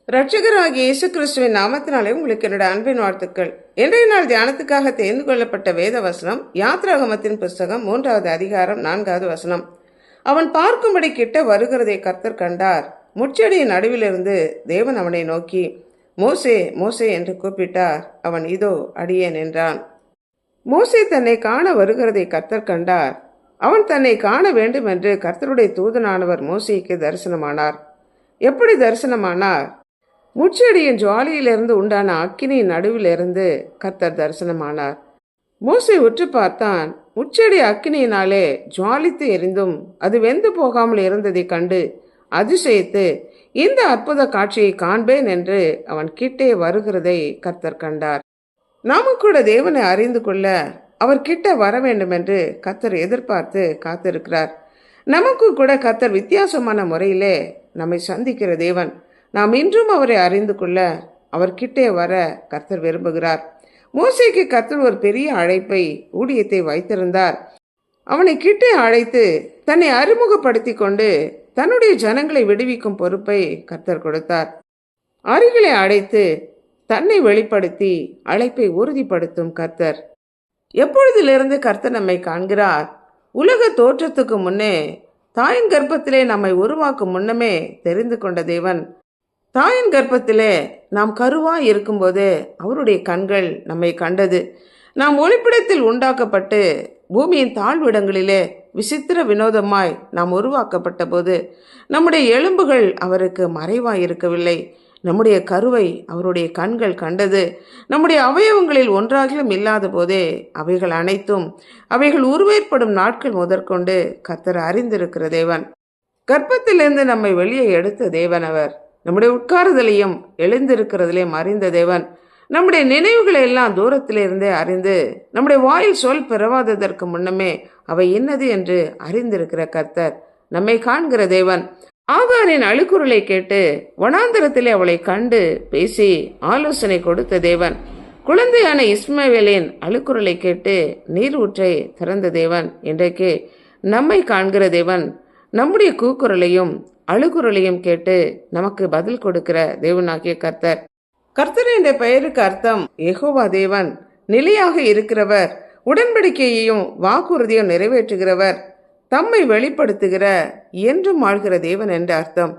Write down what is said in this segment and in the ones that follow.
இரட்சகராகிய இயேசு கிறிஸ்துவின் நாமத்தினாலே உங்களுக்கு என்னோட அன்பின் வாழ்த்துக்கள். இன்றைய நாள் தியானத்துக்காக தேர்ந்து கொள்ளப்பட்ட வேத வசனம் யாத்ராகமத்தின் புஸ்தகம் 3வது அதிகாரம் 4வது வசனம். அவன் பார்க்கும்படி கிட்ட வருகிறதை கர்த்தர் கண்டார். முச்செடியின் நடுவிலிருந்து தேவன் அவனை நோக்கி, மோசே மோசே என்று கூப்பிட்டார். அவன் இதோ அடியேன் என்றான். மோசே தன்னை காண வருகிறதை கர்த்தர் கண்டார். அவன் தன்னை காண வேண்டும் என்று கர்த்தருடைய தூதனானவர் மோசேக்கு தரிசனமானார். எப்படி தரிசனமானார்? முச்செடியின் ஜுவாலியிலிருந்து உண்டான அக்கினியின் நடுவிலிருந்து கர்த்தர் தரிசனமானார். மோசே உற்று பார்த்தான். முச்செடி அக்கினியினாலே ஜுவாலித்து எரிந்தும் அது வெந்து போகாமல் இருந்ததை கண்டு அதிசயித்து, இந்த அற்புத காட்சியை காண்பேன் என்று அவன் கிட்டே வருகிறதை கர்த்தர் கண்டார். நாம கூட தேவனை அறிந்து கொள்ள அவர் கிட்ட வர வேண்டும் என்று கர்த்தர் எதிர்பார்த்து காத்திருக்கிறார். நமக்கு கூட கர்த்தர் வித்தியாசமான முறையிலே நம்மை சந்திக்கிற தேவன். நாம் இன்றும் அவரை அறிந்து கொள்ள அவர் கிட்டே வர கர்த்தர் விரும்புகிறார். மோசேக்கு கர்த்தர் ஒரு பெரிய அழைப்பை, ஊழியத்தை வைத்திருந்தார். அவனை கிட்டே அழைத்து தன்னை அறிமுகப்படுத்தி கொண்டு தன்னுடைய ஜனங்களை விடுவிக்கும் பொறுப்பை கர்த்தர் கொடுத்தார். அருகிலே அழைத்து தன்னை வெளிப்படுத்தி அழைப்பை உறுதிப்படுத்தும் கர்த்தர். எப்பொழுதிலிருந்து கர்த்தர் நம்மை காண்கிறார்? உலக தோற்றத்துக்கு முன்னே, தாயின் கர்ப்பத்திலே நம்மை உருவாக்கும் முன்னமே தெரிந்து கொண்ட தேவன். தாயின் கர்ப்பத்திலே நாம் கருவாய் இருக்கும்போது அவருடைய கண்கள் நம்மை கண்டது. நாம் ஒளிப்பிடத்தில் உண்டாக்கப்பட்டு பூமியின் தாழ்விடங்களிலே விசித்திர வினோதமாய் நாம் உருவாக்கப்பட்ட போது நம்முடைய எலும்புகள் அவருக்கு மறைவாய் இருக்கவில்லை. நம்முடைய கருவை அவருடைய கண்கள் கண்டது. நம்முடைய அவயவங்களில் ஒன்றாகிலும் இல்லாத போதே அவைகள் அனைத்தும், அவைகள் உருவேற்படும் நாட்கள் முதற்கொண்டு கர்த்தர் அறிந்திருக்கிற தேவன். கர்ப்பத்திலிருந்து நம்மை வெளியே எடுத்த தேவன் அவர். நம்முடைய உட்காருதலையும் எழுந்திருக்கிறதிலையும் அறிந்த தேவன். நம்முடைய நினைவுகளை எல்லாம் தூரத்திலிருந்தே அறிந்து நம்முடைய வாயில் சொல் பெறவாததற்கு முன்னமே அவை என்னது என்று அறிந்திருக்கிற கர்த்தர், நம்மை காண்கிற தேவன். ஆகாரின் அழுக்குரலை கேட்டு வனாந்தரத்திலே அவளை கண்டு பேசி ஆலோசனை கொடுத்த தேவன். குழந்தையான இஸ்மவேலின் அழுக்குரலை கேட்டு நீர் ஊற்றை திறந்த தேவன். இன்றைக்கு நம்மை காண்கிற தேவன். நம்முடைய கூக்குரலையும் அழுகுரலையும் கேட்டு நமக்கு பதில் கொடுக்கிற தேவனாகிய கர்த்தர். கர்த்தர் என்ற பெயருக்கு அர்த்தம் யெகோவா தேவன், நிலையாக இருக்கிறவர், உடன்படிக்கையையும் வாக்குறுதியும் நிறைவேற்றுகிறவர், தம்மை வெளிப்படுத்துகிற, என்றும் ஆள்கிற தேவன் என்ற அர்த்தம்.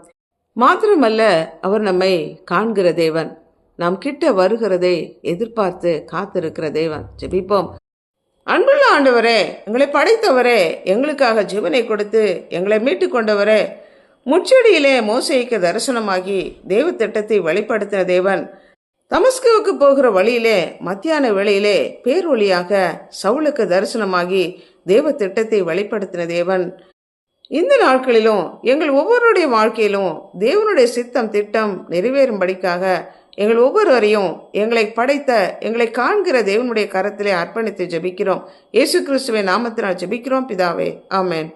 மாத்திரமல்ல, அவர் நம்மை காண்கிற தேவன். நாம் கிட்ட வருகிறதை எதிர்பார்த்து காத்திருக்கிற தேவன். ஜெபிப்போம். அன்புள்ள ஆண்டவரே, எங்களை படைத்தவரே, எங்களுக்காக ஜீவனை கொடுத்து எங்களை மீட்டு கொண்டவரே, முச்செடியிலே மோசேக்கு தரிசனமாகி தேவ திட்டத்தை வெளிப்படுத்தின தேவன். தமஸ்குவுக்கு போகிற வழியிலே மத்தியான வேளையிலே பேரொளியாக சவுலுக்கு தரிசனமாகி தேவ திட்டத்தை வெளிப்படுத்தின தேவன். இந்த நாட்களிலும் எங்கள் ஒவ்வொருடைய வாழ்க்கையிலும் தேவனுடைய சித்தம் திட்டம் நிறைவேறும்படிக்காக எங்கள் ஒவ்வொருவரையும் எங்களை படைத்த, எங்களை காண்கிற தேவனுடைய கரத்திலே அர்ப்பணித்து ஜெபிக்கிறோம். இயேசு கிறிஸ்துவின் நாமத்தினால் ஜெபிக்கிறோம் பிதாவே, ஆமென்.